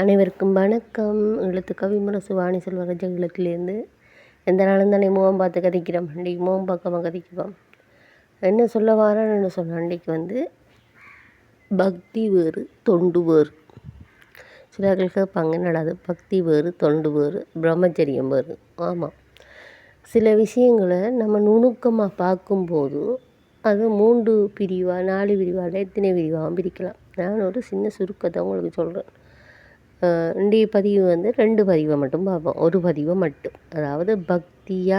அனைவருக்கும் வணக்கம். எழுத்து கவிமுரசு வாணி செல்வராஜ இல்லத்திலேருந்து. எந்த நாளும் தானே முகம் பார்த்து கதைக்கிறோம். அன்றைக்கி முகம் பார்க்காம கதைக்குவோம். என்ன சொல்ல வாரேன்னு சொன்ன அன்றைக்கி பக்தி வேறு தொண்டு வேறு. சிலர்கள் கேட்பாங்க, என்னடா அது பக்தி வேறு தொண்டு வேறு பிரம்மச்சரியம் வேறு. ஆமாம், சில விஷயங்களை நம்ம நுணுக்கமாக பார்க்கும்போது அது 3 பிரிவாக 4 பிரிவாக எத்தனை பிரிவாகவும் பிரிக்கலாம். நான் ஒரு சின்ன சுருக்கத்தை உங்களுக்கு சொல்கிறேன். இன்றைய பதிவு 2 பதிவை மட்டும் பார்ப்போம். ஒரு பதிவை மட்டும், அதாவது பக்தியா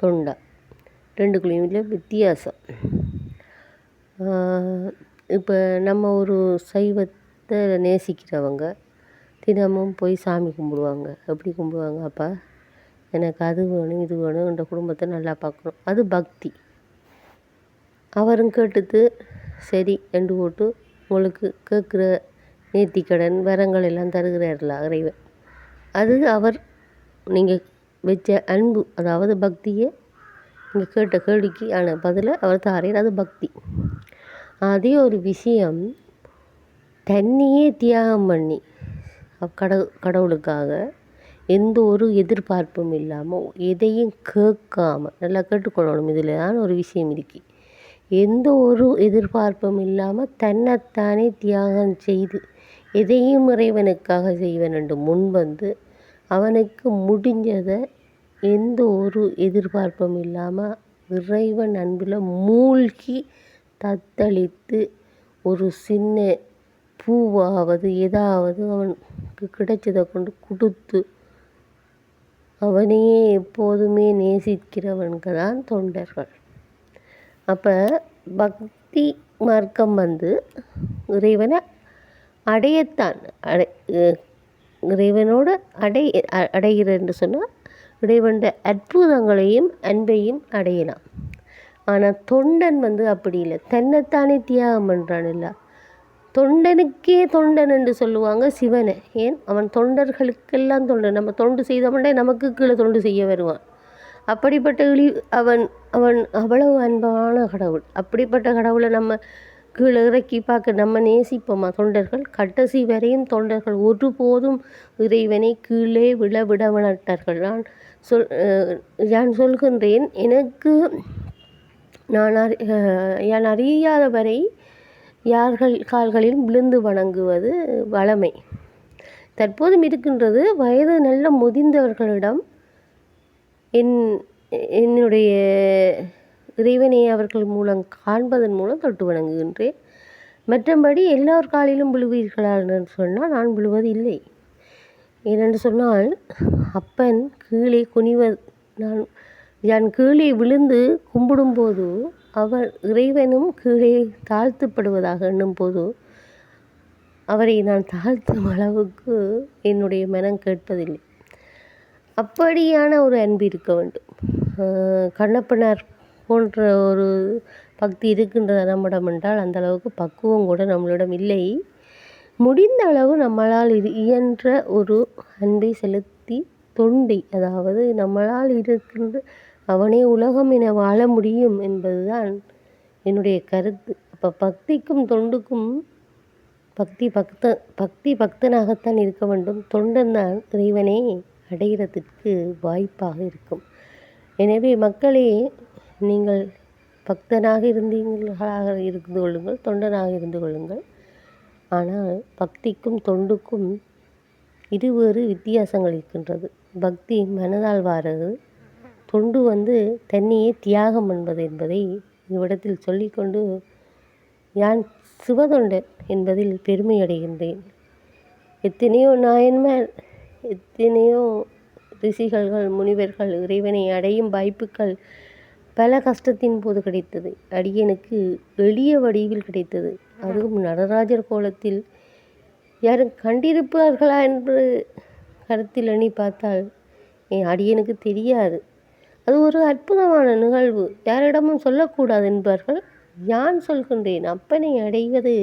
தொண்டா ரெண்டுக்குள்ளேயும் உள்ள வித்தியாசம். இப்போ நம்ம ஒரு சைவத்தை நேசிக்கிறவங்க தினமும் போய் சாமி கும்பிடுவாங்க. எப்படி கும்பிடுவாங்க? அப்போ எனக்கு அது வேணும் இது வேணும், என்ற குடும்பத்தை நல்லா பார்க்கணும், அது பக்தி. அவரும் கேட்டுட்டு சரி ரெண்டு போட்டு உங்களுக்கு கேட்குற நேர்த்திக்கடன் வரங்கள் எல்லாம் தருகிறார்களா இறைவன். அது அவர் நீங்கள் வச்ச அன்பு, அதாவது பக்தியை நீங்கள் கேட்ட கேள்விக்கு ஆன பதிலை அவர் தாரீர், அது பக்தி. அதே ஒரு விஷயம் தண்ணியே தியாகம் பண்ணி கடவுளுக்காக எந்த ஒரு எதிர்பார்ப்பும் இல்லாமல் எதையும் கேட்காம, நல்லா கேட்டுக்கொள்ளணும், இதில் தான் ஒரு விஷயம் இருக்கு. எந்த ஒரு எதிர்பார்ப்பும் இல்லாமல் தன்னைத்தானே தியாகம் செய்து எதையும் இறைவனுக்காக செய்வன் என்று முன்வந்து அவனுக்கு முடிஞ்சதை எந்த ஒரு எதிர்பார்ப்பும் இல்லாமல் இறைவன் அன்பில் மூழ்கி தத்தளித்து ஒரு சின்ன பூவாவது ஏதாவது அவனுக்கு கிடைச்சதை கொண்டு கொடுத்து அவனையே எப்போதுமே நேசிக்கிறவனுக்கு தான் தொண்டர்கள். அப்போ பக்தி மார்க்கம் இறைவனை அடையத்தான் இறைவனோடு அடைகிற என்று சொன்னால் இறைவனுடைய அற்புதங்களையும் அன்பையும் அடையலாம். ஆனால் தொண்டன் அப்படி இல்லை, தன்னைத்தானே தியாகம் பண்ணுறான். இல்லை, தொண்டனுக்கே தொண்டன் என்று சொல்லுவாங்க சிவனை. ஏன்? அவன் தொண்டர்களுக்கெல்லாம் தொண்டன். நம்ம தொண்டு செய்தவன்டே நமக்கு கீழே தொண்டு செய்ய வருவான். அப்படிப்பட்ட அவன் அவன் அவ்வளவு அன்பான கடவுள். அப்படிப்பட்ட கடவுளை நம்ம கீழே இறக்கி பார்க்க நம்ம நேசிப்போமா? தொண்டர்கள் கடைசி வரையும் தொண்டர்கள் ஒருபோதும் இறைவனை கீழே விட மாட்டார்கள். நான் சொல்கின்றேன், எனக்கு நான் அறியாத வரை யார்கள் கால்களில் விழுந்து வணங்குவது வழமை தற்போதும் இருக்கின்றது. வயது நல்ல முதிர்ந்தவர்களிடம் என்னுடைய இறைவனை அவர்கள் மூலம் காண்பதன் மூலம் தொட்டு வணங்குகின்றேன். மற்றபடி எல்லோர் காலிலும் விழுவீர்களா என்று சொன்னால் நான் விழுவது இல்லை. ஏனென்று சொன்னால் அப்பன் கீழே நான் கீழே விழுந்து கும்பிடும்போது அவர் இறைவனும் கீழே தாழ்த்தப்படுவதாக எண்ணும் போது அவரை நான் தாழ்த்தும் அளவுக்கு என்னுடைய மனம் கேட்பதில்லை. அப்படியான ஒரு அன்பு இருக்க வேண்டும். கண்ணப்பனார் போன்ற ஒரு பக்தி இருக்கின்றது நம்மிடம் என்றால் அந்த அளவுக்கு பக்குவம் கூட நம்மளிடம் இல்லை. முடிந்த அளவு நம்மளால் இயன்ற ஒரு அன்பை செலுத்தி தொண்டை, அதாவது நம்மளால் இருக்கின்ற அவனே உலகம் என வாழ முடியும் என்பதுதான் என்னுடைய கருத்து. அப்போ பக்திக்கும் தொண்டுக்கும் பக்தி பக்தனாகத்தான் இருக்க வேண்டும். தொண்டன் தான் இறைவனை அடைகிறதுக்கு வாய்ப்பாக இருக்கும். எனவே மக்களே, நீங்கள் பக்தனாக இருந்து கொள்ளுங்கள், தொண்டனாக இருந்து கொள்ளுங்கள். ஆனால் பக்திக்கும் தொண்டுக்கும் இருவேறு வித்தியாசங்கள் இருக்கின்றது. பக்தி மனதால் வாரது, தொண்டு தன்னையே தியாகம் என்பதை இவ்விடத்தில் சொல்லிக்கொண்டு யான் சிவதொண்டன் என்பதில் பெருமை அடைகின்றேன். எத்தனையோ நாயன்மார், எத்தனையோ ரிஷிகள்கள், முனிவர்கள் இறைவனை அடையும் வாய்ப்புகள் பல கஷ்டத்தின் போது கிடைத்தது. அடியனுக்கு எளிய வடிவில் கிடைத்தது. அதுவும் நடராஜர் கோலத்தில். யாரும் கண்டிருப்பார்களா என்று கருத்தில் எண்ணி பார்த்தால் அடியனுக்கு தெரியாது. அது ஒரு அற்புதமான நிகழ்வு. யாரிடமும் சொல்லக்கூடாது என்பார்கள். யான் சொல்கின்றேன், அப்பனை அடைவது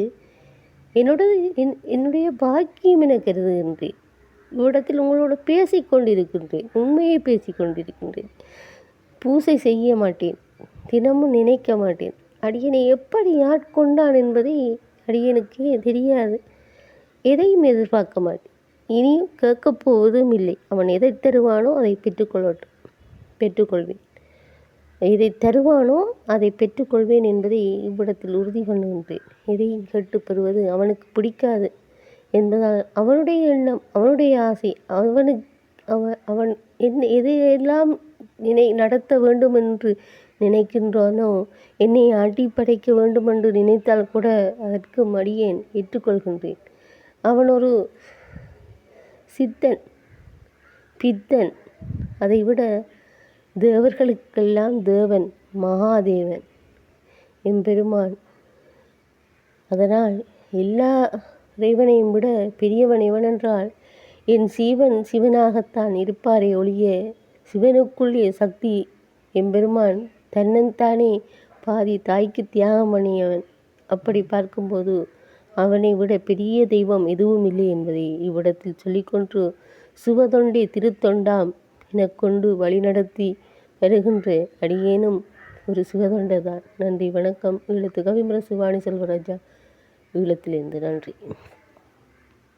என்னுடைய பாக்கியம் என கருதுகின்றேன். இவ்விடத்தில் உங்களோடு பேசிக்கொண்டிருக்கின்றேன், உண்மையை பேசிக்கொண்டிருக்கின்றேன். பூசை செய்ய மாட்டேன், தினமும் நினைக்க மாட்டேன். அடியனை எப்படி ஆட்கொண்டான் என்பதை அடியனுக்கே தெரியாது. எதையும் எதிர்பார்க்க மாட்டேன். இனி கேட்கப் போவதும் இல்லை. அவன் எதை தருவானோ அதை பெற்றுக்கொள்வேன். எதை தருவானோ அதை பெற்றுக்கொள்வேன் என்பதை இவ்விடத்தில் உறுதி பண்ணுகின்றேன். எதையும் கேட்டு பெறுவது அவனுக்கு பிடிக்காது என்பதால் அவனுடைய எண்ணம், அவனுடைய ஆசை, அவன் எதையெல்லாம் நடத்த வேண்டும் என்று நினைக்கின்றானோ, என்னை ஆட்டி படைக்க வேண்டும் என்று நினைத்தால் கூட அதற்கு மடியேன் ஏற்றுக்கொள்கின்றேன். அவன் ஒரு சித்தன், பித்தன், அதைவிட தேவர்களுக்கெல்லாம் தேவன், மகாதேவன் எம்பெருமான். அதனால் எல்லா இறைவனையும் விட பெரியவன் எவனென்றால் என் சிவனாகத்தான் இருப்பாரே ஒழிய, சிவனுக்குள்ளே சக்தி எம்பெருமான் தன்னந்தானே பாதி தாய்க்கு தியாகம் பண்ணியவன். அப்படி பார்க்கும்போது அவனை விட பெரிய தெய்வம் எதுவும் இல்லை என்பதை இவ்விடத்தில் சொல்லிக்கொண்டு, சிவதொண்டே திருத்தொண்டாம் எனக்கொண்டு வழிநடத்தி வருகின்ற அடியேனும் ஒரு சிவதொண்டை தான். நன்றி, வணக்கம். ஈழத்து கவிமரசு வாணி செல்வராஜா, ஈழத்திலிருந்து. நன்றி.